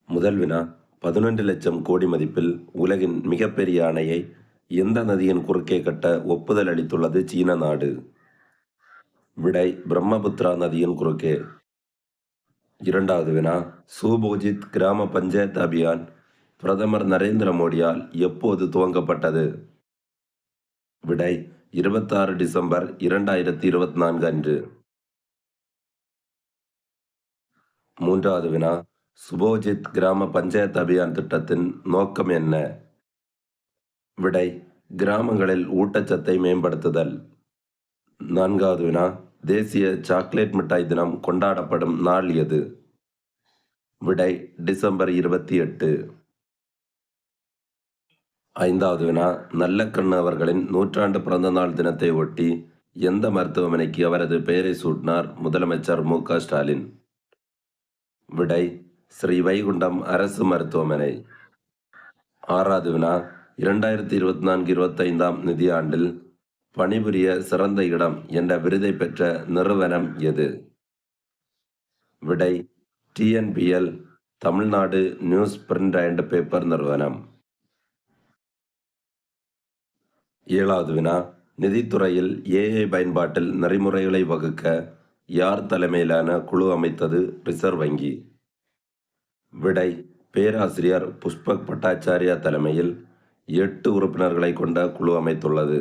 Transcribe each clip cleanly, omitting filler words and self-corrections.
முதல் வினா 11 லட்சம் கோடி மதிப்பில் உலகின் மிகப்பெரிய அணையை எந்த நதியின் குறுக்கே கட்ட ஒப்புதல் அளித்துள்ளது சீன நாடு? விடை பிரம்மபுத்திரா நதியின் குறுக்கே. இரண்டாவது வினா சுபோஜித் கிராம பஞ்சாயத்து அபியான் பிரதமர் நரேந்திர மோடியால் எப்போது துவங்கப்பட்டது? விடை 26 டிசம்பர் 2024 அன்று. மூன்றாவது வினா சுபோஜித் கிராம பஞ்சாயத்து அபியான் திட்டத்தின் நோக்கம் என்ன? விடை கிராமங்களில் ஊட்டச்சத்தை மேம்படுத்துதல். நான்காவது வினா தேசிய சாக்லேட் மிட்டாய் தினம் கொண்டாடப்படும் நாள் எது? விடை டிசம்பர் 28. ஐந்தாவது வினா நல்லக்கண்ணு அவர்களின் 100ஆண்டு பிறந்தநாள் தினத்தை ஒட்டி எந்த மருத்துவமனைக்கு அவரது பெயரை சூட்டினார் முதலமைச்சர் மு.க. ஸ்டாலின்? விடை ஸ்ரீ வைகுண்டம் அரசு மருத்துவமனை. ஆறாவது வினா 2024-25 நிதியாண்டில் பணிபுரிய சிறந்த இடம் என்ற விருதை பெற்ற நிறுவனம் எது? விடை TNPL Tamil Nadu news print and paper நிறுவனம். ஏழாவது வினா நிதித்துறையில் ஏஐ பயன்பாட்டில் நெறிமுறைகளை வகுக்க யார் தலைமையிலான குழு அமைத்தது ரிசர்வ் வங்கி? விடை பேராசிரியர் புஷ்பக் பட்டாச்சாரியா தலைமையில் 8 உறுப்பினர்களை கொண்ட குழு அமைத்துள்ளது.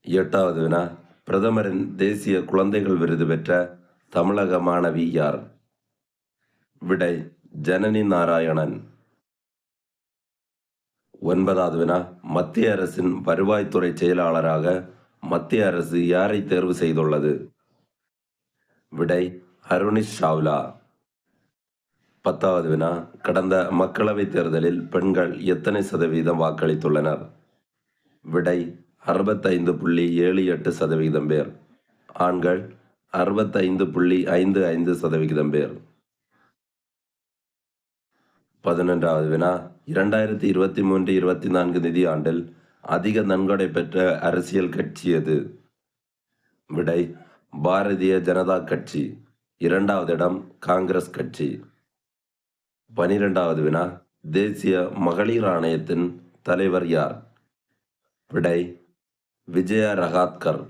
எட்டாவது வினா பிரதமரின் தேசிய குழந்தைகள் விருது பெற்ற தமிழக மாணவி யார்? விடை ஜனனி நாராயணன். ஒன்பதாவது வினா மத்திய அரசின் வருவாய்த்துறை செயலாளராக மத்திய அரசு யாரை தேர்வு செய்துள்ளது? விடை அருணிஷ் சாவ்லா. பத்தாவது வினா கடந்த மக்களவைத் தேர்தலில் பெண்கள் எத்தனை சதவீதம் வாக்களித்துள்ளனர்? விடை 65.78% பேர். ஆண்கள் 65.55% பேர். 11வது வினா 2023-24 நிதியாண்டில் அதிக நன்கொடை பெற்ற அரசியல் கட்சி எது? விடை பாரதிய ஜனதா கட்சி. 2வது இடம் காங்கிரஸ் கட்சி. 12வது வினா தேசிய மகளிர் ஆணையத்தின் தலைவர் யார்? விடை விஜயா ரஹாத்கர்.